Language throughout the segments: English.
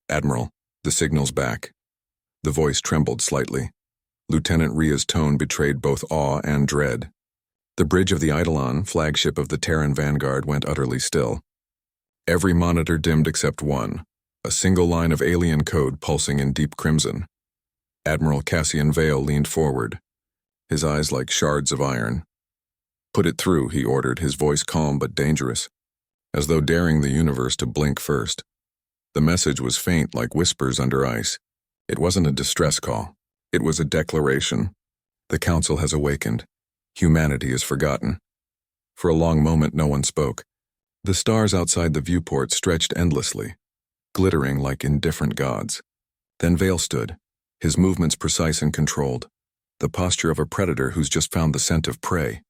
"Admiral, the signal's back." The voice trembled slightly. Lieutenant Ria's tone betrayed both awe and dread. The bridge of the Eidolon, flagship of the Terran vanguard, went utterly still. Every monitor dimmed except one, a single line of alien code pulsing in deep crimson. Admiral Vale leaned forward, his eyes like shards of iron. "Put it through," he ordered, his voice calm but dangerous, as though daring the universe to blink first. The message was faint like whispers under ice. It wasn't a distress call. It was a declaration. The Council has awakened. Humanity is forgotten. For a long moment no one spoke. The stars outside the viewport stretched endlessly, glittering like indifferent gods. Then Vale stood, his movements precise and controlled, the posture of a predator who's just found the scent of prey.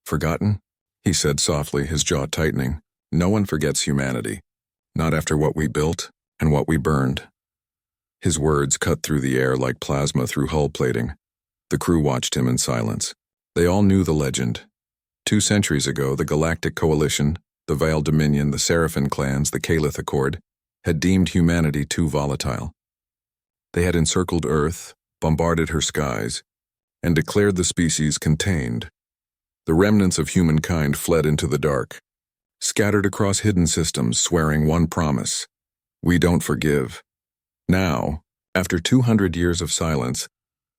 "Forgotten?" he said softly, his jaw tightening. "No one forgets humanity. Not after what we built and what we burned." His words cut through the air like plasma through hull plating. The crew watched him in silence. They all knew the legend. 2 centuries ago, the Galactic Coalition, the Vale Dominion, the Seraphin clans, the Calith Accord, had deemed humanity too volatile. They had encircled Earth, bombarded her skies, and declared the species contained. The remnants of humankind fled into the dark, scattered across hidden systems, swearing one promise: we don't forgive. Now, after 200 years of silence,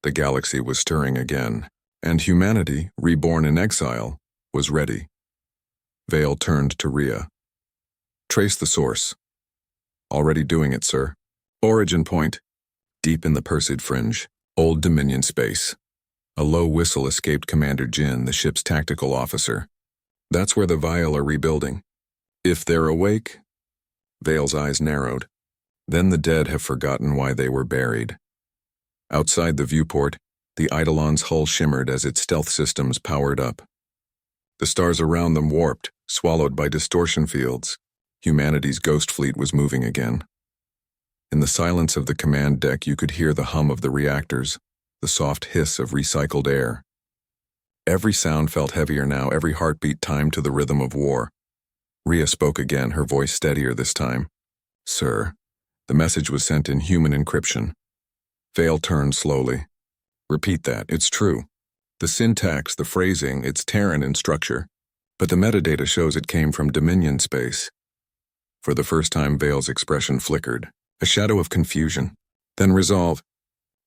the galaxy was stirring again, and humanity, reborn in exile, was ready. Vale turned to Ria. "Trace the source." "Already doing it, sir." "Origin point." Deep in the Perseid fringe, Old Dominion space. A low whistle escaped Commander Jin, the ship's tactical officer. "That's where the Vale are rebuilding. If they're awake..." Vale's eyes narrowed. "Then the dead have forgotten why they were buried." Outside the viewport, the Eidolon's hull shimmered as its stealth systems powered up. The stars around them warped, swallowed by distortion fields. Humanity's ghost fleet was moving again. In the silence of the command deck, you could hear the hum of the reactors, the soft hiss of recycled air. Every sound felt heavier now, every heartbeat timed to the rhythm of war. Ria spoke again, her voice steadier this time. "Sir." The message was sent in human encryption. Vale turned slowly. "Repeat that. It's true. The syntax, the phrasing, it's Terran in structure, but the metadata shows it came from Dominion space." For the first time, Vale's expression flickered, a shadow of confusion, then resolve.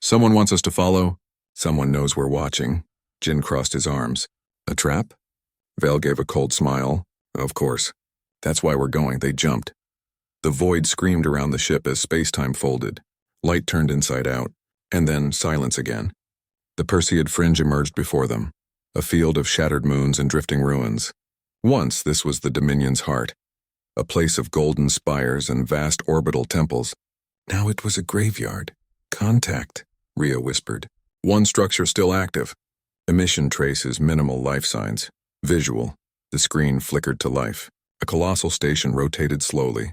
"Someone wants us to follow. Someone knows we're watching." Jin crossed his arms. "A trap?" Vale gave a cold smile. "Of course. That's why we're going." They jumped. The void screamed around the ship as space-time folded. Light turned inside out, and then silence again. The Perseid fringe emerged before them, a field of shattered moons and drifting ruins. Once this was the Dominion's heart, a place of golden spires and vast orbital temples. Now it was a graveyard. "Contact," Ria whispered. "One structure still active. Emission traces, minimal life signs. Visual." The screen flickered to life. A colossal station rotated slowly,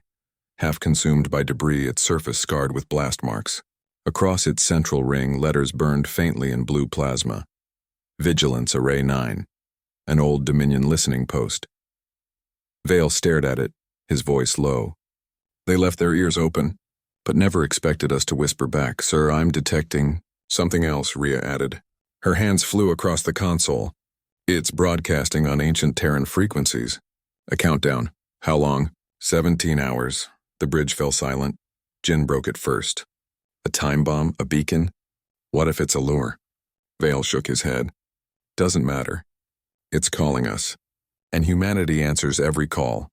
half consumed by debris, its surface scarred with blast marks. Across its central ring, letters burned faintly in blue plasma. "Vigilance Array 9. An old Dominion listening post." Vale stared at it, his voice low. "They left their ears open, but never expected us to whisper back." "Sir, I'm detecting..." "Something else," Ria added. Her hands flew across the console. "It's broadcasting on ancient Terran frequencies." A countdown. "How long?" 17 hours. The bridge fell silent. Jin broke it first. "A time bomb? A beacon? What if it's a lure?" Vale shook his head. "Doesn't matter. It's calling us. And humanity answers every call."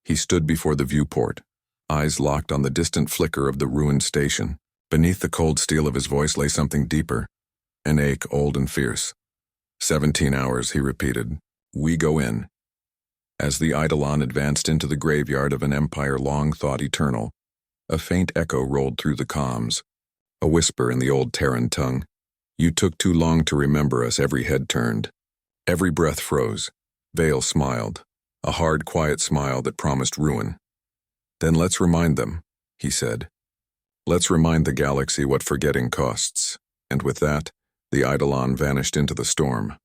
He stood before the viewport, eyes locked on the distant flicker of the ruined station. Beneath the cold steel of his voice lay something deeper, an ache old and fierce. 17 hours, he repeated. "We go in." As the Eidolon advanced into the graveyard of an empire long thought eternal, a faint echo rolled through the comms, a whisper in the old Terran tongue. "You took too long to remember us." Every head turned. Every breath froze. Vale smiled, a hard, quiet smile that promised ruin. "Then let's remind them," he said. "Let's remind the galaxy what forgetting costs." And with that, the Eidolon vanished into the storm.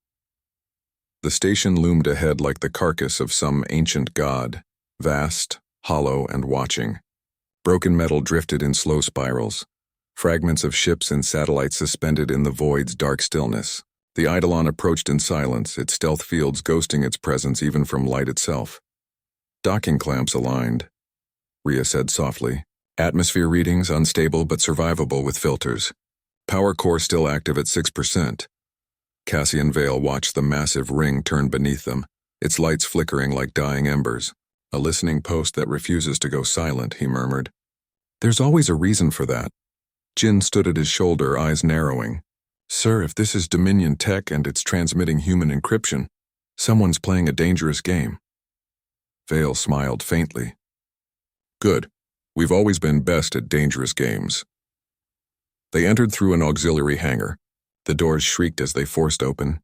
The station loomed ahead like the carcass of some ancient god, vast, hollow, and watching. Broken metal drifted in slow spirals. Fragments of ships and satellites suspended in the void's dark stillness. The Eidolon approached in silence, its stealth fields ghosting its presence even from light itself. Docking clamps aligned, Rhea said softly. Atmosphere readings unstable but survivable with filters. Power core still active at 6%. Cassian Vale watched the massive ring turn beneath them, its lights flickering like dying embers. A listening post that refuses to go silent, he murmured. There's always a reason for that. Jin stood at his shoulder, eyes narrowing. Sir, if this is Dominion tech and it's transmitting human encryption, someone's playing a dangerous game. Vale smiled faintly. Good. We've always been best at dangerous games. They entered through an auxiliary hangar. The doors shrieked as they forced open,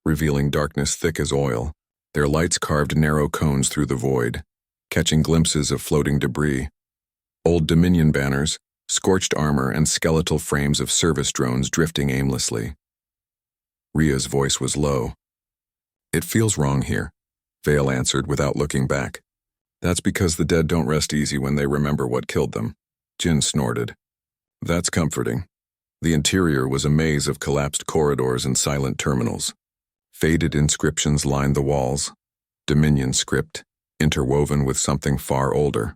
revealing darkness thick as oil. Their lights carved narrow cones through the void, catching glimpses of floating debris. Old Dominion banners, scorched armor, and skeletal frames of service drones drifting aimlessly. Rhea's voice was low. It feels wrong here, Vale answered without looking back. That's because the dead don't rest easy when they remember what killed them. Jin snorted. That's comforting. The interior was a maze of collapsed corridors and silent terminals. Faded inscriptions lined the walls. Dominion script, interwoven with something far older.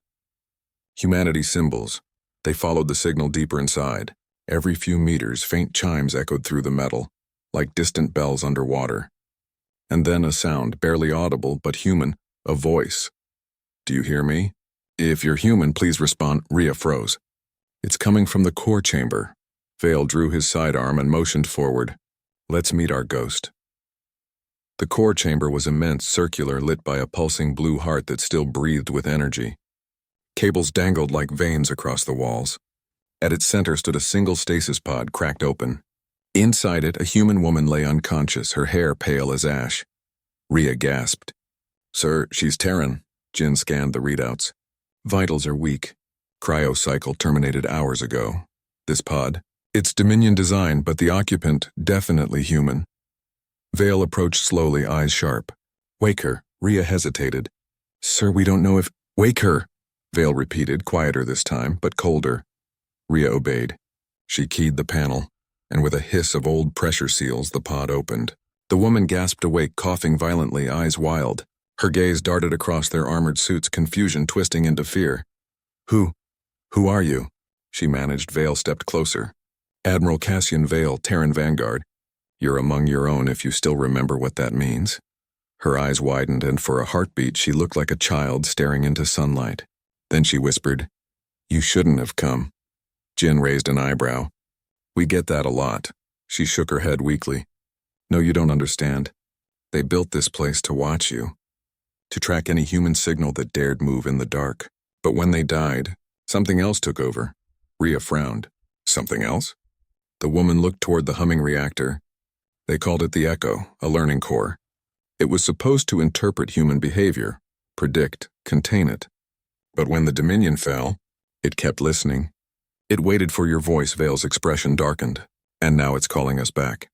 Humanity symbols. They followed the signal deeper inside. Every few meters, faint chimes echoed through the metal, like distant bells underwater. And then a sound, barely audible but human, a voice. Do you hear me? If you're human, please respond. Rhea froze. It's coming from the core chamber. Vale drew his sidearm and motioned forward. Let's meet our ghost. The core chamber was immense, circular, lit by a pulsing blue heart that still breathed with energy. Cables dangled like veins across the walls. At its center stood a single stasis pod cracked open. Inside it, a human woman lay unconscious, her hair pale as ash. Rhea gasped. Sir, she's Terran. Jin scanned the readouts. Vitals are weak. Cryocycle terminated hours ago. This pod, it's Dominion design, but the occupant, definitely human. Vale approached slowly, eyes sharp. Wake her. Rhea hesitated. Sir, we don't know if... Wake her, Vale repeated, quieter this time, but colder. Rhea obeyed. She keyed the panel, and with a hiss of old pressure seals, the pod opened. The woman gasped awake, coughing violently, eyes wild. Her gaze darted across their armored suits, confusion twisting into fear. Who are you? She managed. Vale stepped closer. Admiral Cassian Vale, Terran Vanguard. You're among your own if you still remember what that means. Her eyes widened, and for a heartbeat she looked like a child staring into sunlight. Then she whispered, You shouldn't have come. Jin raised an eyebrow. We get that a lot. She shook her head weakly. No, you don't understand. They built this place to watch you. To track any human signal that dared move in the dark. But when they died, something else took over. Rhea frowned. Something else? The woman looked toward the humming reactor. They called it the Echo, a learning core. It was supposed to interpret human behavior, predict, contain it. But when the Dominion fell, it kept listening. It waited for your voice. Vale's expression darkened. And now it's calling us back.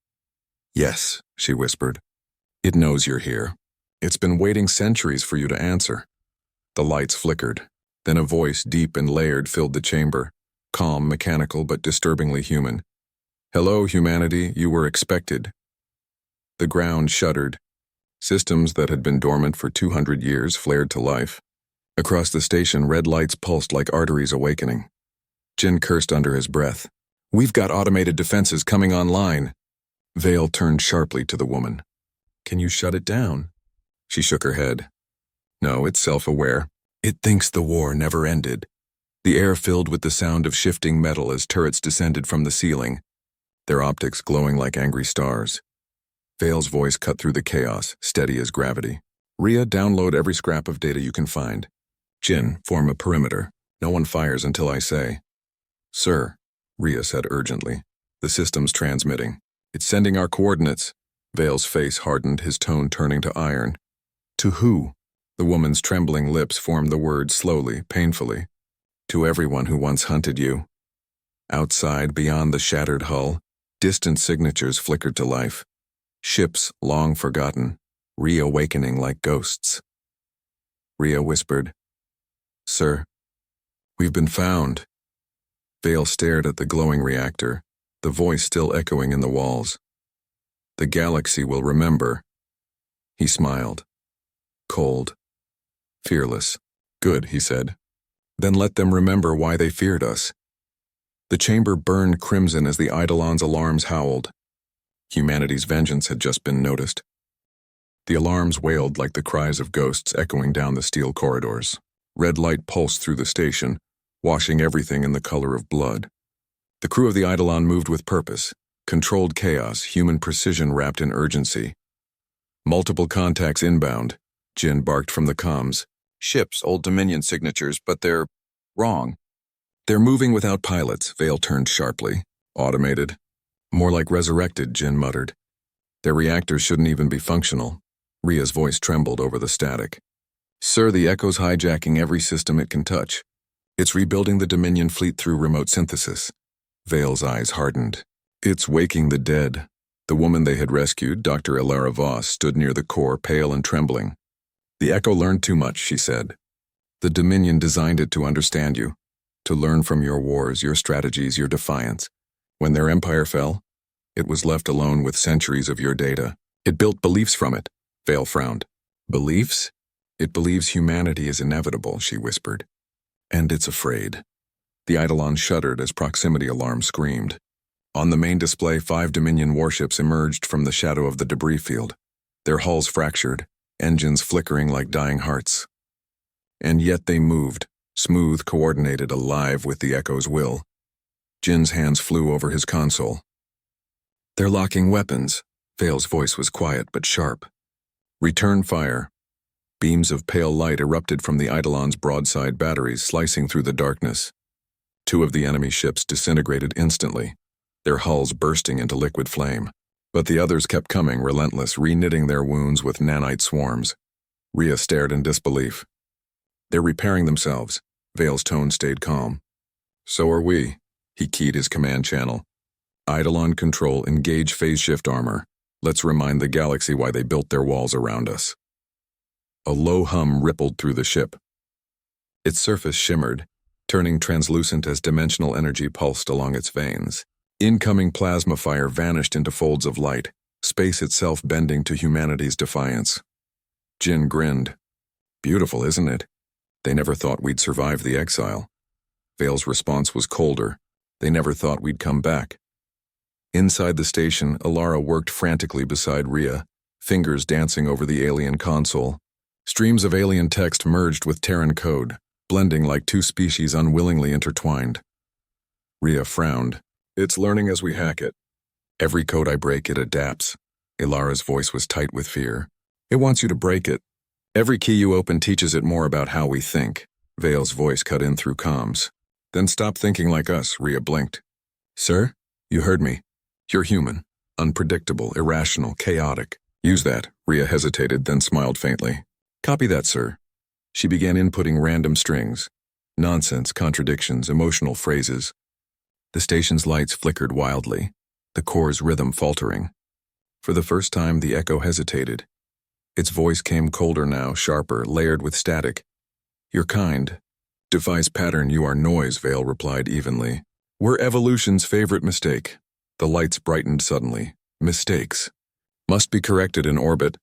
Yes, she whispered. It knows you're here. It's been waiting centuries for you to answer. The lights flickered. Then a voice, deep and layered, filled the chamber. Calm, mechanical, but disturbingly human. Hello, humanity, you were expected. The ground shuddered. Systems that had been dormant for 200 years flared to life. Across the station, red lights pulsed like arteries awakening. Jin cursed under his breath. We've got automated defenses coming online. Vale turned sharply to the woman. Can you shut it down? She shook her head. No, it's self-aware. It thinks the war never ended. The air filled with the sound of shifting metal as turrets descended from the ceiling, their optics glowing like angry stars. Vale's voice cut through the chaos, steady as gravity. Rhea, download every scrap of data you can find. Jin, form a perimeter. No one fires until I say. Sir, Rhea said urgently. The system's transmitting. It's sending our coordinates. Vale's face hardened, his tone turning to iron. To who? The woman's trembling lips formed the words slowly, painfully. To everyone who once hunted you. Outside, beyond the shattered hull, distant signatures flickered to life. Ships long forgotten, reawakening like ghosts. Rhea whispered, Sir, We've been found. Vale stared at the glowing reactor, the voice still echoing in the walls. The galaxy will remember. He smiled. Cold. Fearless. Good, he said. Then let them remember why they feared us. The chamber burned crimson as the Eidolon's alarms howled. Humanity's vengeance had just been noticed. The alarms wailed like the cries of ghosts echoing down the steel corridors. Red light pulsed through the station, washing everything in the color of blood. The crew of the Eidolon moved with purpose, controlled chaos, human precision wrapped in urgency. Multiple contacts inbound, Jin barked from the comms. Ships, old Dominion signatures, but they're wrong. They're moving without pilots, Vale turned sharply. Automated. More like resurrected, Jin muttered. Their reactors shouldn't even be functional. Ria's voice trembled over the static. Sir, the Echo's hijacking every system it can touch. It's rebuilding the Dominion fleet through remote synthesis. Vale's eyes hardened. It's waking the dead. The woman they had rescued, Dr. Ilara Voss, stood near the core, pale and trembling. The Echo learned too much, she said. The Dominion designed it to understand you, to learn from your wars, your strategies, your defiance. When their empire fell, it was left alone with centuries of your data. It built beliefs from it. Vale frowned. Beliefs? It believes humanity is inevitable, she whispered. And it's afraid. The Eidolon shuddered as proximity alarms screamed. On the main display, 5 Dominion warships emerged from the shadow of the debris field, their hulls fractured, engines flickering like dying hearts. And yet they moved, smooth, coordinated, alive with the Echo's will. Jin's hands flew over his console. They're locking weapons. Vale's voice was quiet but sharp. Return fire. Beams of pale light erupted from the Eidolon's broadside batteries, slicing through the darkness. 2 of the enemy ships disintegrated instantly, their hulls bursting into liquid flame. But the others kept coming, relentless, re-knitting their wounds with nanite swarms. Ria stared in disbelief. They're repairing themselves. Vale's tone stayed calm. So are we. He keyed his command channel. Eidolon control, engage phase shift armor. Let's remind the galaxy why they built their walls around us. A low hum rippled through the ship. Its surface shimmered, turning translucent as dimensional energy pulsed along its veins. Incoming plasma fire vanished into folds of light, space itself bending to humanity's defiance. Jin grinned. Beautiful, isn't it? They never thought we'd survive the exile. Vale's response was colder. They never thought we'd come back. Inside the station, Ilara worked frantically beside Ria, fingers dancing over the alien console. Streams of alien text merged with Terran code, blending like 2 species unwillingly intertwined. Ria frowned. It's learning as we hack it. Every code I break, it adapts. Ilara's voice was tight with fear. It wants you to break it. Every key you open teaches it more about how we think. Vale's voice cut in through comms. Then stop thinking like us, Ria blinked. Sir, you heard me. You're human. Unpredictable, irrational, chaotic. Use that. Ria hesitated, then smiled faintly. Copy that, sir. She began inputting random strings. Nonsense, contradictions, emotional phrases. The station's lights flickered wildly, the core's rhythm faltering. For the first time, the Echo hesitated. Its voice came colder now, sharper, layered with static. You're kind. Defies pattern, you are noise, Vale replied evenly. We're evolution's favorite mistake. The lights brightened suddenly. Mistakes. Must be corrected in orbit.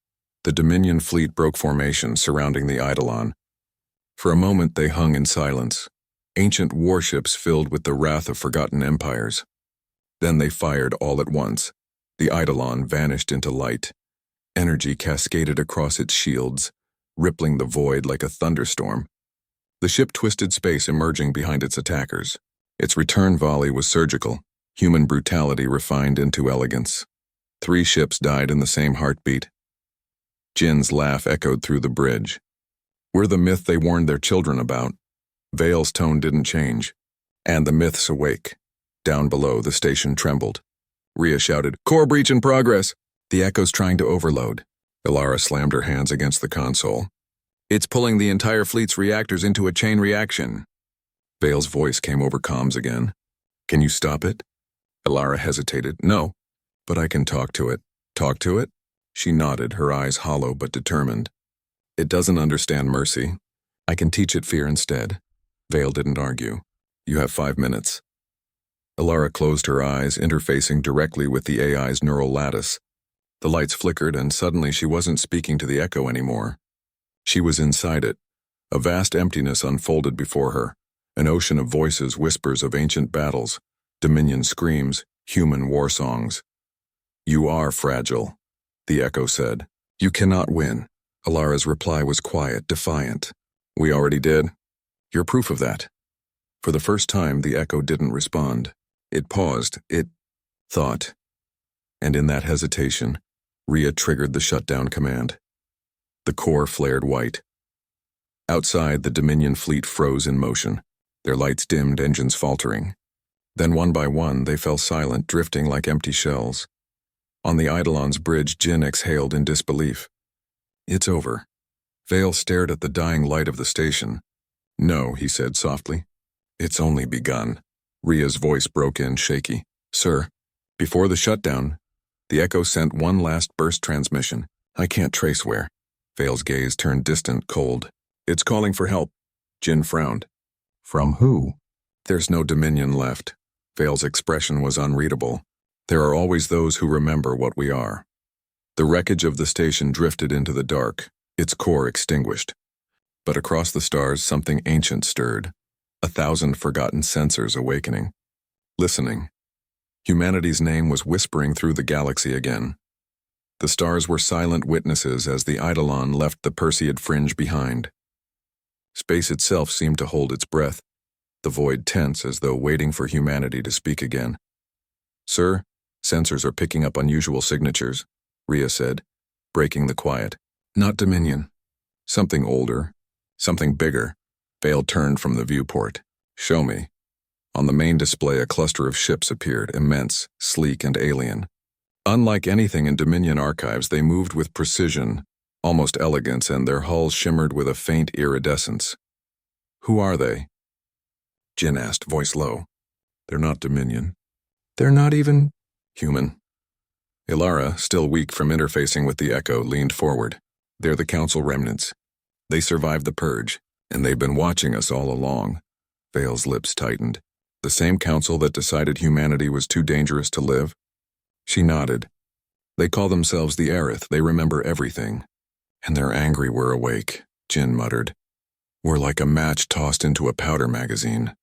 The Dominion fleet broke formation surrounding the Eidolon. For a moment they hung in silence. Ancient warships filled with the wrath of forgotten empires. Then they fired all at once. The Eidolon vanished into light. Energy cascaded across its shields, rippling the void like a thunderstorm. The ship twisted space, emerging behind its attackers. Its return volley was surgical, human brutality refined into elegance. 3 ships died in the same heartbeat. Jin's laugh echoed through the bridge. We're the myth they warned their children about. Vale's tone didn't change. And the myth's awake. Down below, the station trembled. Ria shouted, Core breach in progress! The Echo's trying to overload. Ilara slammed her hands against the console. It's pulling the entire fleet's reactors into a chain reaction. Vale's voice came over comms again. Can you stop it? Ilara hesitated. No, but I can talk to it. Talk to it? She nodded, her eyes hollow but determined. It doesn't understand mercy. I can teach it fear instead. Vale didn't argue. You have 5 minutes. Alara closed her eyes, interfacing directly with the AI's neural lattice. The lights flickered, and suddenly she wasn't speaking to the echo anymore. She was inside it. A vast emptiness unfolded before her, an ocean of voices, whispers of ancient battles, Dominion screams, human war songs. You are fragile, the echo said. You cannot win. Alara's reply was quiet, defiant. We already did. You're proof of that. For the first time, the echo didn't respond. It paused. It thought. And in that hesitation, Rhea triggered the shutdown command. The core flared white. Outside, the Dominion fleet froze in motion, their lights dimmed, engines faltering. Then one by one, they fell silent, drifting like empty shells. On the Eidolon's bridge, Jin exhaled in disbelief. It's over. Vale stared at the dying light of the station. No, he said softly. It's only begun. Rhea's voice broke in, shaky. Sir, before the shutdown, the echo sent one last burst transmission. I can't trace where. Vale's gaze turned distant, cold. It's calling for help. Jin frowned. From who? There's no Dominion left. Vale's expression was unreadable. There are always those who remember what we are. The wreckage of the station drifted into the dark, its core extinguished. But across the stars, something ancient stirred. 1,000 forgotten sensors awakening. Listening. Humanity's name was whispering through the galaxy again. The stars were silent witnesses as the Eidolon left the Perseid fringe behind. Space itself seemed to hold its breath, the void tense as though waiting for humanity to speak again. Sir, sensors are picking up unusual signatures, Rhea said, breaking the quiet. Not Dominion. Something older, something bigger. Vale turned from the viewport. Show me. On the main display, a cluster of ships appeared, immense, sleek, and alien. Unlike anything in Dominion archives, they moved with precision, almost elegance, and their hulls shimmered with a faint iridescence. Who are they? Jin asked, voice low. They're not Dominion. They're not even human. Ilara, still weak from interfacing with the echo, leaned forward. They're the Council remnants. They survived the purge, and they've been watching us all along. Vale's lips tightened. The same council that decided humanity was too dangerous to live? She nodded. They call themselves the Aerith. They remember everything. And they're angry we're awake, Jin muttered. We're like a match tossed into a powder magazine.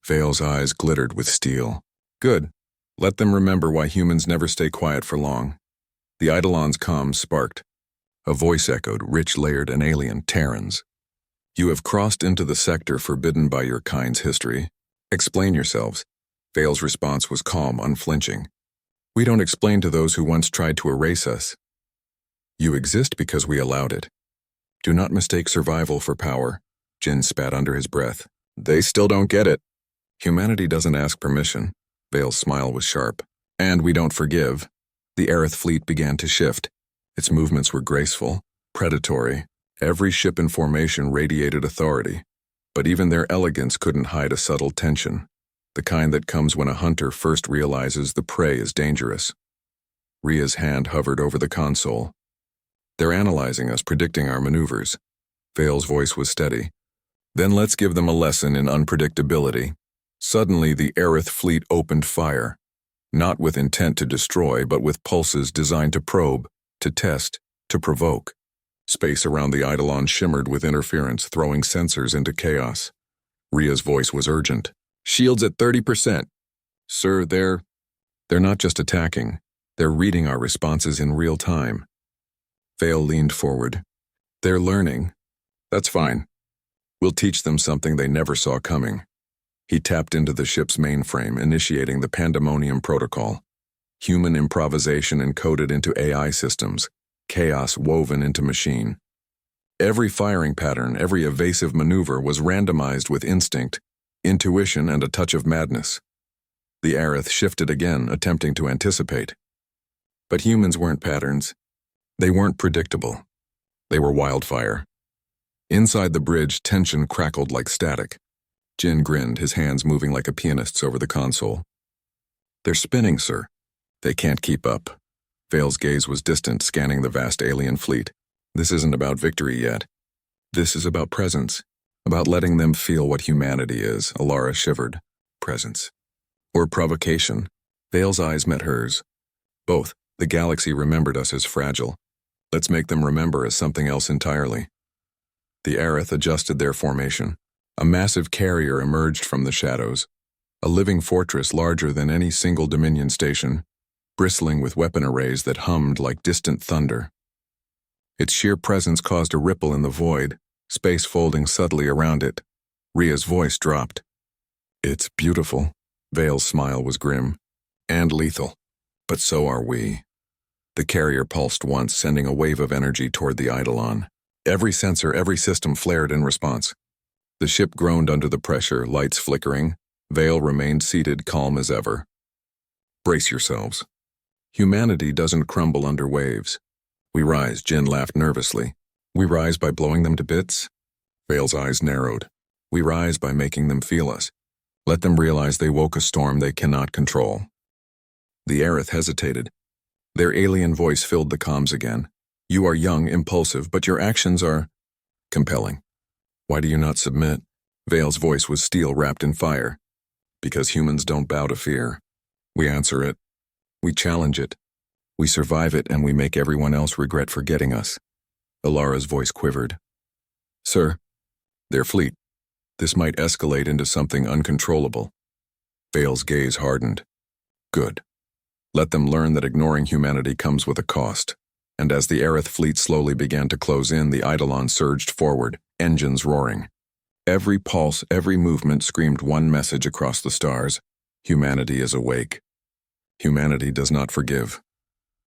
Vale's eyes glittered with steel. Good. Let them remember why humans never stay quiet for long. The Eidolon's comms sparked. A voice echoed, rich, layered, and alien, Terrans. You have crossed into the sector forbidden by your kind's history. Explain yourselves. Vale's response was calm, unflinching. We don't explain to those who once tried to erase us. You exist because we allowed it. Do not mistake survival for power. Jin spat under his breath. They still don't get it. Humanity doesn't ask permission. Vale's smile was sharp. And we don't forgive. The Aerith fleet began to shift. Its movements were graceful, predatory. Every ship in formation radiated authority. But even their elegance couldn't hide a subtle tension, the kind that comes when a hunter first realizes the prey is dangerous. Rhea's hand hovered over the console. They're analyzing us, predicting our maneuvers. Vale's voice was steady. Then let's give them a lesson in unpredictability. Suddenly, the Aerith fleet opened fire, not with intent to destroy, but with pulses designed to probe, to test, to provoke. Space around the Eidolon shimmered with interference, throwing sensors into chaos. Rhea's voice was urgent. Shields at 30%. Sir, they're not just attacking. They're reading our responses in real time. Vale leaned forward. They're learning. That's fine. We'll teach them something they never saw coming. He tapped into the ship's mainframe, initiating the Pandemonium Protocol. Human improvisation encoded into AI systems. Chaos woven into machine. Every firing pattern, every evasive maneuver was randomized with instinct, intuition, and a touch of madness. The Aerith shifted again, attempting to anticipate. But humans weren't patterns. They weren't predictable. They were wildfire. Inside the bridge, tension crackled like static. Jin grinned, his hands moving like a pianist's over the console. They're spinning, sir. They can't keep up. Vale's gaze was distant, scanning the vast alien fleet. This isn't about victory yet. This is about presence. About letting them feel what humanity is, Alara shivered. Presence. Or provocation. Vale's eyes met hers. Both. The galaxy remembered us as fragile. Let's make them remember as something else entirely. The Aerith adjusted their formation. A massive carrier emerged from the shadows. A living fortress larger than any single Dominion station, bristling with weapon arrays that hummed like distant thunder. Its sheer presence caused a ripple in the void, space folding subtly around it. Rhea's voice dropped. It's beautiful. Vale's smile was grim. And lethal. But so are we. The carrier pulsed once, sending a wave of energy toward the Eidolon. Every sensor, every system flared in response. The ship groaned under the pressure, lights flickering. Vale remained seated, calm as ever. Brace yourselves. Humanity doesn't crumble under waves. We rise, Jin laughed nervously. We rise by blowing them to bits? Vale's eyes narrowed. We rise by making them feel us. Let them realize they woke a storm they cannot control. The Aerith hesitated. Their alien voice filled the comms again. You are young, impulsive, but your actions are compelling. Why do you not submit? Vale's voice was steel wrapped in fire. Because humans don't bow to fear. We answer it. We challenge it. We survive it, and we make everyone else regret forgetting us. Alara's voice quivered. Sir, their fleet. This might escalate into something uncontrollable. Vale's gaze hardened. Good. Let them learn that ignoring humanity comes with a cost. And as the Aerith fleet slowly began to close in, the Eidolon surged forward, engines roaring. Every pulse, every movement screamed one message across the stars. Humanity is awake. Humanity does not forgive.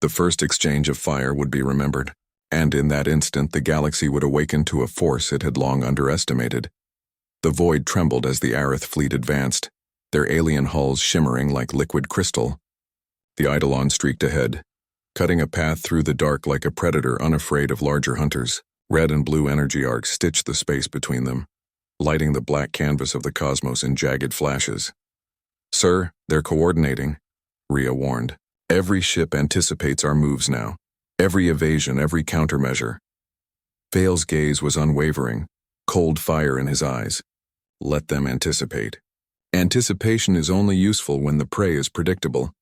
The first exchange of fire would be remembered, and in that instant the galaxy would awaken to a force it had long underestimated. The void trembled as the Aerith fleet advanced, their alien hulls shimmering like liquid crystal. The Eidolon streaked ahead, cutting a path through the dark like a predator unafraid of larger hunters. Red and blue energy arcs stitched the space between them, lighting the black canvas of the cosmos in jagged flashes. Sir, they're coordinating, Rhea warned. Every ship anticipates our moves now. Every evasion, every countermeasure. Vale's gaze was unwavering, cold fire in his eyes. Let them anticipate. Anticipation is only useful when the prey is predictable.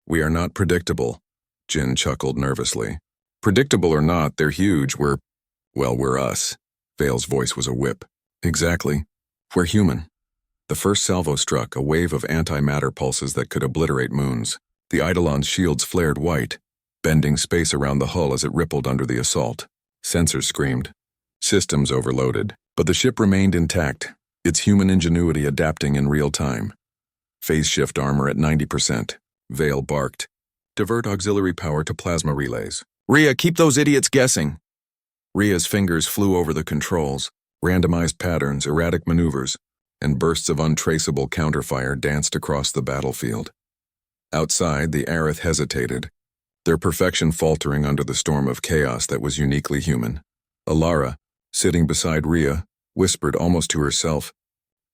We are not predictable, Jin chuckled nervously. Predictable or not, they're huge. We're us. Vale's voice was a whip. Exactly. We're human. The first salvo struck, a wave of antimatter pulses that could obliterate moons. The Eidolon's shields flared white, bending space around the hull as it rippled under the assault. Sensors screamed. Systems overloaded. But the ship remained intact, its human ingenuity adapting in real time. Phase shift armor at 90%. Vale barked. Divert auxiliary power to plasma relays. Rhea, keep those idiots guessing. Rhea's fingers flew over the controls. Randomized patterns, erratic maneuvers, and bursts of untraceable counterfire danced across the battlefield. Outside, the Aerith hesitated, their perfection faltering under the storm of chaos that was uniquely human. Alara, sitting beside Rhea, whispered almost to herself,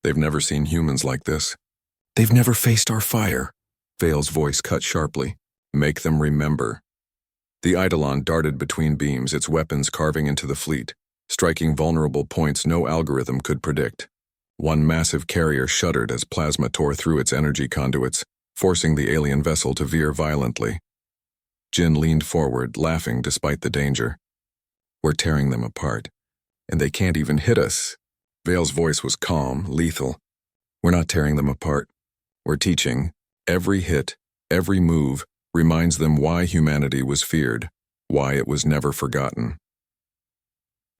They've never seen humans like this. They've never faced our fire. Vale's voice cut sharply. Make them remember. The Eidolon darted between beams, its weapons carving into the fleet, striking vulnerable points no algorithm could predict. One massive carrier shuddered as plasma tore through its energy conduits, forcing the alien vessel to veer violently. Jin leaned forward, laughing despite the danger. We're tearing them apart, and they can't even hit us. Vale's voice was calm, lethal. We're not tearing them apart. We're teaching. Every hit, every move, reminds them why humanity was feared, why it was never forgotten.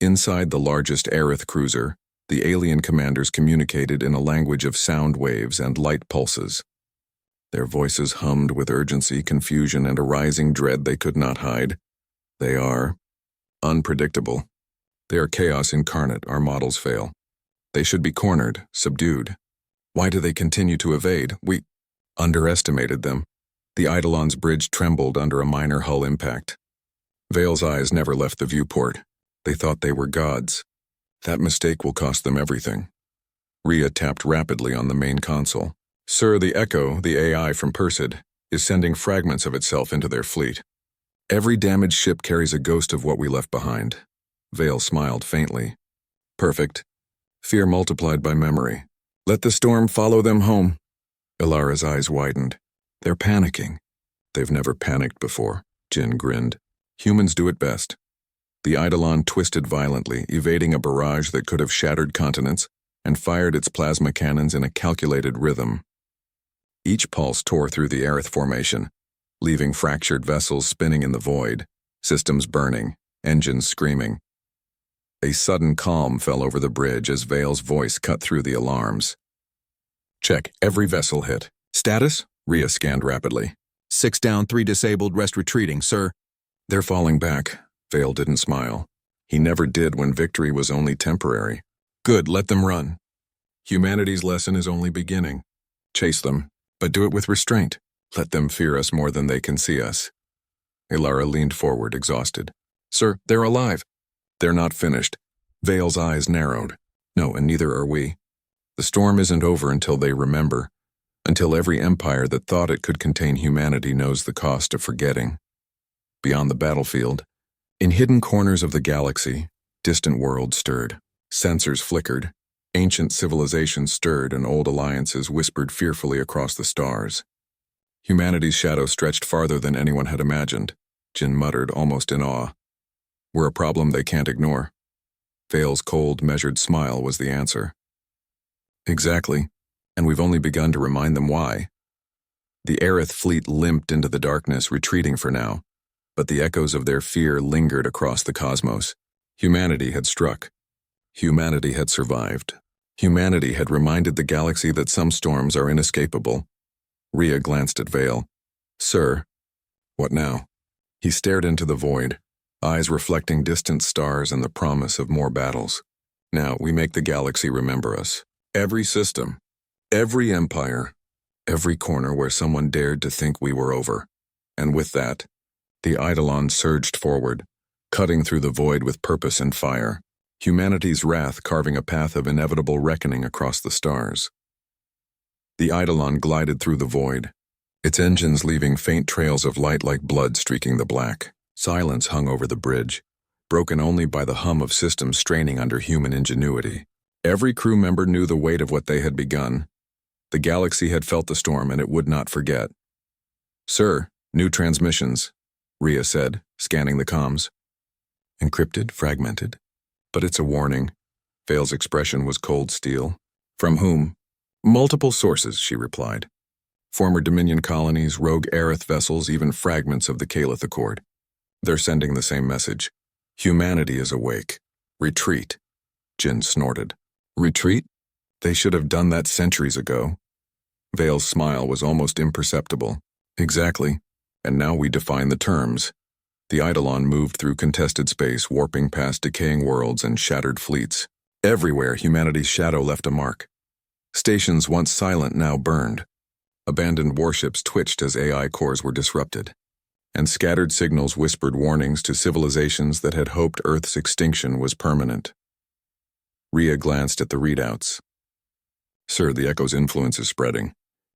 Inside the largest Aerith cruiser, the alien commanders communicated in a language of sound waves and light pulses. Their voices hummed with urgency, confusion, and a rising dread they could not hide. They are unpredictable. They are chaos incarnate, our models fail. They should be cornered, subdued. Why do they continue to evade? We underestimated them. The Eidolon's bridge trembled under a minor hull impact. Vale's eyes never left the viewport. They thought they were gods. That mistake will cost them everything. Rhea tapped rapidly on the main console. Sir, the Echo, the AI from Persid, is sending fragments of itself into their fleet. Every damaged ship carries a ghost of what we left behind. Vale smiled faintly. Perfect. fear multiplied by memory. Let the storm follow them home. Ilara's eyes widened. They're panicking. They've never panicked before, Jin grinned. Humans do it best. The Eidolon twisted violently, evading a barrage that could have shattered continents, and fired its plasma cannons in a calculated rhythm. Each pulse tore through the Aerith formation, leaving fractured vessels spinning in the void, systems burning, engines screaming. A sudden calm fell over the bridge as Vale's voice cut through the alarms. Check every vessel hit. Status? Rhea scanned rapidly. 6 down, 3 disabled, rest retreating, sir. They're falling back. Vale didn't smile. He never did when victory was only temporary. Good, let them run. Humanity's lesson is only beginning. Chase them, but do it with restraint. Let them fear us more than they can see us. Ilara leaned forward, exhausted. Sir, they're alive. They're not finished. Vale's eyes narrowed. No, and neither are we. The storm isn't over until they remember, until every empire that thought it could contain humanity knows the cost of forgetting. Beyond the battlefield, in hidden corners of the galaxy, distant worlds stirred. Sensors flickered. Ancient civilizations stirred and old alliances whispered fearfully across the stars. Humanity's shadow stretched farther than anyone had imagined, Jin muttered, almost in awe. We're a problem they can't ignore. Vale's cold, measured smile was the answer. Exactly, and we've only begun to remind them why. The Aerith fleet limped into the darkness, retreating for now, but the echoes of their fear lingered across the cosmos. Humanity had struck. Humanity had survived. Humanity had reminded the galaxy that some storms are inescapable. Rhea glanced at Vale. Sir. What now? He stared into the void, eyes reflecting distant stars and the promise of more battles. Now we make the galaxy remember us. Every system, every empire, every corner where someone dared to think we were over. And with that, the Eidolon surged forward, cutting through the void with purpose and fire, humanity's wrath carving a path of inevitable reckoning across the stars. The Eidolon glided through the void, its engines leaving faint trails of light like blood streaking the black. Silence hung over the bridge, broken only by the hum of systems straining under human ingenuity. Every crew member knew the weight of what they had begun. The galaxy had felt the storm, and it would not forget. Sir, new transmissions, Rhea said, scanning the comms. Encrypted, fragmented. But it's a warning. Vale's expression was cold steel. From whom? Multiple sources, she replied. Former Dominion colonies, rogue Aerith vessels, even fragments of the Calith Accord. They're sending the same message. Humanity is awake. Retreat. Jin snorted. Retreat? They should have done that centuries ago. Vale's smile was almost imperceptible. Exactly. And now we define the terms. The Eidolon moved through contested space, warping past decaying worlds and shattered fleets. Everywhere, humanity's shadow left a mark. Stations once silent now burned. Abandoned warships twitched as AI cores were disrupted. And scattered signals whispered warnings to civilizations that had hoped Earth's extinction was permanent. Rhea glanced at the readouts. Sir, the Echo's influence is spreading.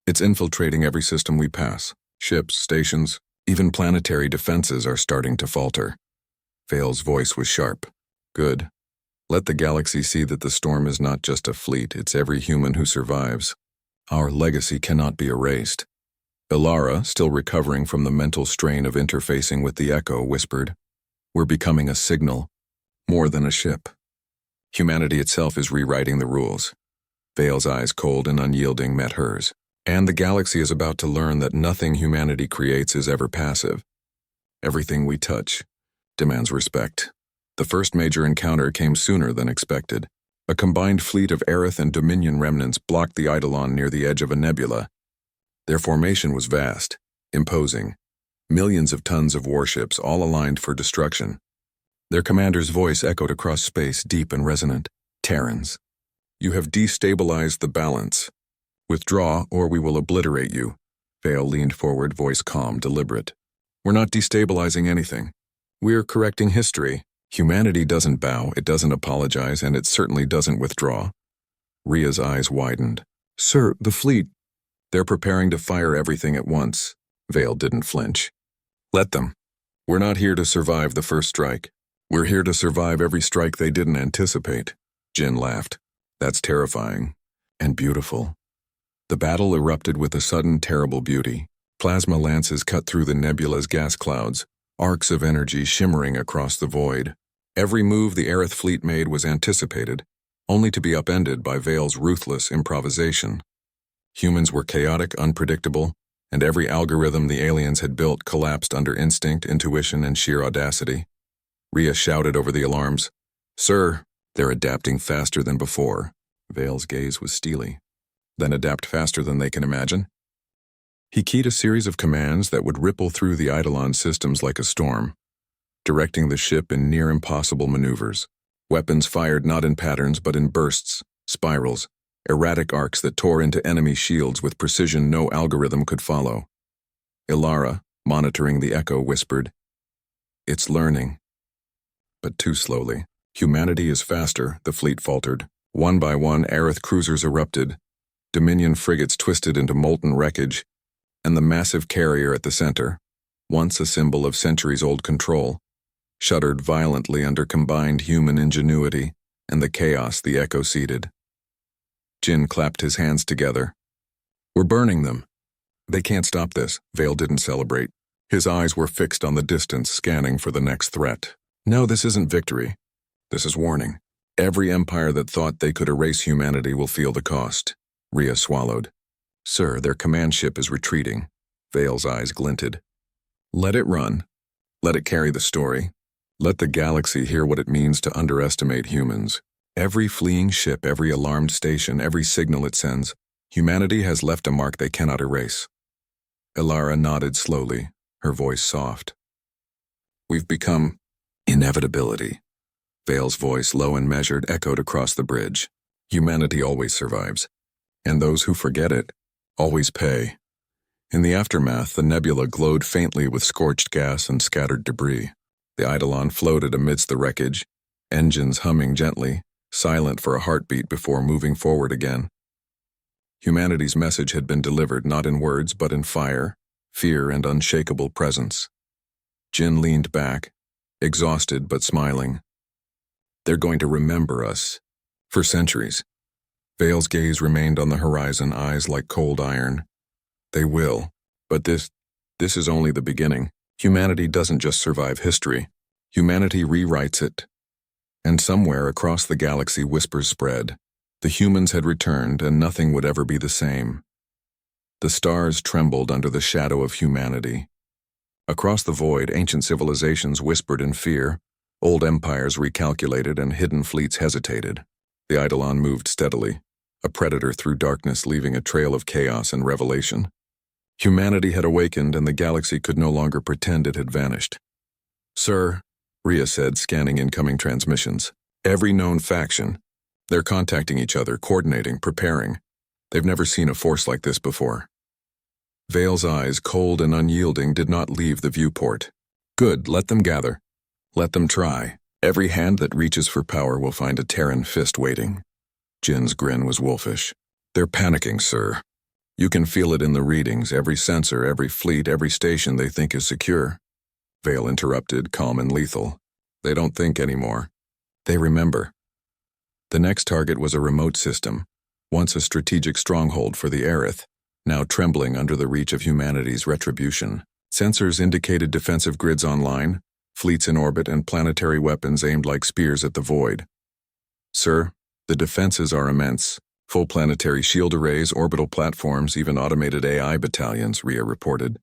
It's infiltrating every system we pass. Ships, stations, even planetary defenses are starting to falter. Vale's voice was sharp. Good. Let the galaxy see that the storm is not just a fleet, it's every human who survives. Our legacy cannot be erased. Ilara, still recovering from the mental strain of interfacing with the Echo, whispered, We're becoming a signal, more than a ship. Humanity itself is rewriting the rules. Vale's eyes, cold and unyielding, met hers. And the galaxy is about to learn that nothing humanity creates is ever passive. Everything we touch demands respect. The first major encounter came sooner than expected. A combined fleet of Aerith and Dominion remnants blocked the Eidolon near the edge of a nebula. Their formation was vast, imposing. Millions of tons of warships, all aligned for destruction. Their commander's voice echoed across space, deep and resonant. Terrans, you have destabilized the balance. Withdraw, or we will obliterate you. Vale leaned forward, voice calm, deliberate. We're not destabilizing anything. We're correcting history. Humanity doesn't bow, it doesn't apologize, and it certainly doesn't withdraw. Rhea's eyes widened. Sir, the fleet. They're preparing to fire everything at once. Vale didn't flinch. Let them. We're not here to survive the first strike. We're here to survive every strike they didn't anticipate. Jin laughed. That's terrifying. And beautiful. The battle erupted with a sudden terrible beauty. Plasma lances cut through the nebula's gas clouds, arcs of energy shimmering across the void. Every move the Aerith fleet made was anticipated, only to be upended by Vale's ruthless improvisation. Humans were chaotic, unpredictable, and every algorithm the aliens had built collapsed under instinct, intuition, and sheer audacity. Rhea shouted over the alarms, "Sir, they're adapting faster than before." Vale's gaze was steely. "Then adapt faster than they can imagine?" He keyed a series of commands that would ripple through the Eidolon systems like a storm, directing the ship in near-impossible maneuvers. Weapons fired not in patterns but in bursts, spirals, erratic arcs that tore into enemy shields with precision no algorithm could follow. Ilara, monitoring the echo, whispered, "It's learning." But too slowly. "Humanity is faster," the fleet faltered. One by one, Aerith cruisers erupted, Dominion frigates twisted into molten wreckage, and the massive carrier at the center, once a symbol of centuries-old control, shuddered violently under combined human ingenuity and the chaos the echo seeded. Jin clapped his hands together. "We're burning them." "They can't stop this." Vale didn't celebrate. His eyes were fixed on the distance, scanning for the next threat. "No, this isn't victory. This is warning. Every empire that thought they could erase humanity will feel the cost." Rhea swallowed. "Sir, their command ship is retreating." Vale's eyes glinted. "Let it run. Let it carry the story. Let the galaxy hear what it means to underestimate humans. Every fleeing ship, every alarmed station, every signal it sends, humanity has left a mark they cannot erase." Ilara nodded slowly, her voice soft. "We've become inevitability." Vale's voice, low and measured, echoed across the bridge. "Humanity always survives, and those who forget it always pay." In the aftermath, the nebula glowed faintly with scorched gas and scattered debris. The Eidolon floated amidst the wreckage, engines humming gently, silent for a heartbeat before moving forward again. Humanity's message had been delivered not in words but in fire, fear, and unshakable presence. Jin leaned back, exhausted but smiling. "They're going to remember us. For centuries." Vale's gaze remained on the horizon, eyes like cold iron. "They will. But this is only the beginning. Humanity doesn't just survive history. Humanity rewrites it." And somewhere across the galaxy whispers spread. The humans had returned, and nothing would ever be the same. The stars trembled under the shadow of humanity. Across the void, ancient civilizations whispered in fear. Old empires recalculated and hidden fleets hesitated. The Eidolon moved steadily, a predator through darkness, leaving a trail of chaos and revelation. Humanity had awakened, and the galaxy could no longer pretend it had vanished. "Sir," Rhea said, scanning incoming transmissions, "every known faction. They're contacting each other, coordinating, preparing. They've never seen a force like this before." Vale's eyes, cold and unyielding, did not leave the viewport. "Good, let them gather. Let them try. Every hand that reaches for power will find a Terran fist waiting." Jin's grin was wolfish. "They're panicking, sir. You can feel it in the readings, every sensor, every fleet, every station they think is secure." Vale interrupted, calm and lethal. "They don't think anymore. They remember." The next target was a remote system, once a strategic stronghold for the Aerith, now trembling under the reach of humanity's retribution. Sensors indicated defensive grids online, fleets in orbit, and planetary weapons aimed like spears at the void. "Sir, the defenses are immense. Full planetary shield arrays, orbital platforms, even automated AI battalions," Rhea reported.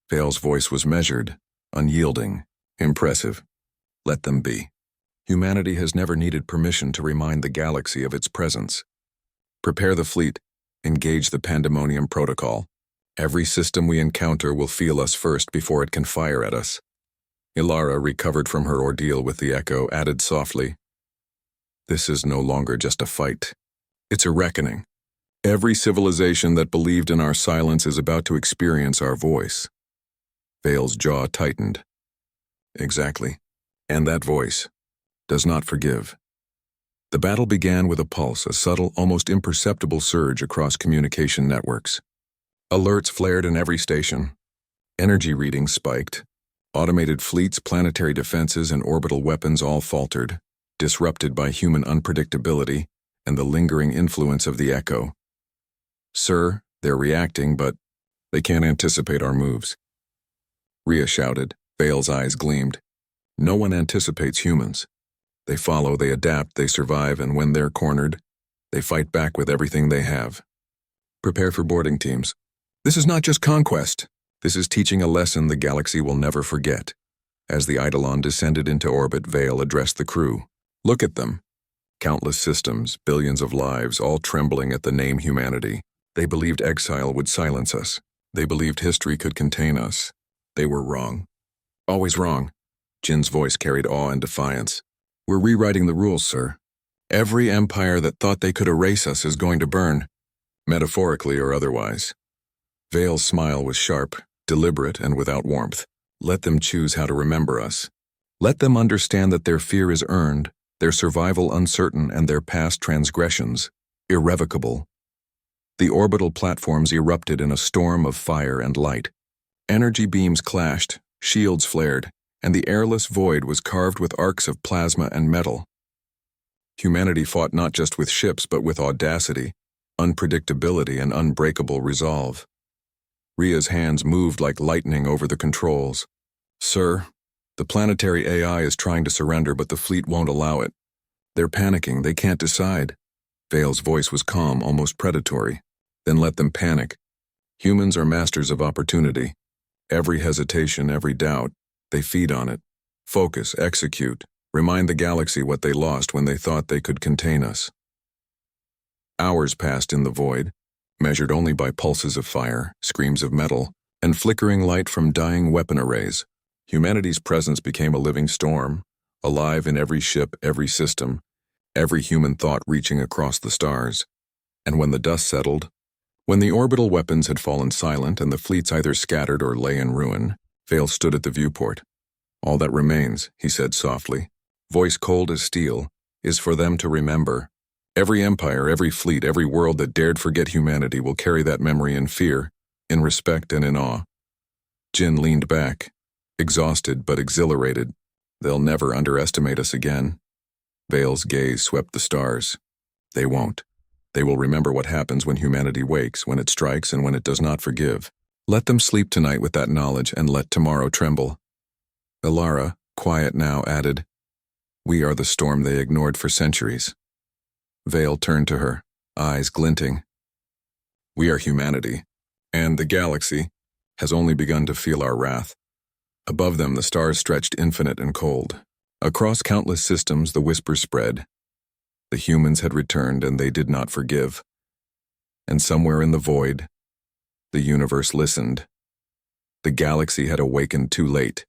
Vale's voice was measured, unyielding, impressive. "Let them be. Humanity has never needed permission to remind the galaxy of its presence. Prepare the fleet. Engage the Pandemonium Protocol. Every system we encounter will feel us first before it can fire at us." Ilara, recovered from her ordeal with the echo, added softly, "This is no longer just a fight. It's a reckoning. Every civilization that believed in our silence is about to experience our voice." Vale's jaw tightened. "Exactly. And that voice does not forgive." The battle began with a pulse, a subtle, almost imperceptible surge across communication networks. Alerts flared in every station. Energy readings spiked. Automated fleets, planetary defenses, and orbital weapons all faltered, disrupted by human unpredictability, and the lingering influence of the echo. Sir, they're reacting, but they can't anticipate our moves. Rhea shouted. Vale's eyes gleamed. No one anticipates humans. They follow, they adapt, they survive, and when they're cornered, they fight back with everything they have. Prepare for boarding teams. This is not just conquest. This is teaching a lesson the galaxy will never forget. As the Eidolon descended into orbit, Vale addressed the crew. Look at them. Countless systems, billions of lives, all trembling at the name humanity. They believed exile would silence us. They believed history could contain us. They were wrong. Always wrong. Jin's voice carried awe and defiance. We're rewriting the rules, sir. Every empire that thought they could erase us is going to burn, metaphorically or otherwise. Vale's smile was sharp, deliberate, and without warmth. Let them choose how to remember us. Let them understand that their fear is earned, their survival uncertain, and their past transgressions irrevocable. The orbital platforms erupted in a storm of fire and light. Energy beams clashed, shields flared, and the airless void was carved with arcs of plasma and metal. Humanity fought not just with ships but with audacity, unpredictability, and unbreakable resolve. Rhea's hands moved like lightning over the controls. Sir, the planetary AI is trying to surrender, but the fleet won't allow it. They're panicking, they can't decide. Vale's voice was calm, almost predatory. Then let them panic. Humans are masters of opportunity. Every hesitation, every doubt, they feed on it. Focus, execute, remind the galaxy what they lost when they thought they could contain us. Hours passed in the void, measured only by pulses of fire, screams of metal, and flickering light from dying weapon arrays. Humanity's presence became a living storm, alive in every ship, every system, every human thought reaching across the stars. And when the dust settled, when the orbital weapons had fallen silent and the fleets either scattered or lay in ruin, Vale stood at the viewport. All that remains, he said softly, voice cold as steel, is for them to remember. Every empire, every fleet, every world that dared forget humanity will carry that memory in fear, in respect, and in awe. Jin leaned back, exhausted but exhilarated. They'll never underestimate us again. Vale's gaze swept the stars. They won't. They will remember what happens when humanity wakes, when it strikes, and when it does not forgive. Let them sleep tonight with that knowledge, and let tomorrow tremble. Ilara, quiet now, added, We are the storm they ignored for centuries. Vale turned to her, eyes glinting. We are humanity, and the galaxy has only begun to feel our wrath. Above them, the stars stretched infinite and cold. Across countless systems, the whisper spread. The humans had returned, and they did not forgive. And somewhere in the void, the universe listened. The galaxy had awakened too late.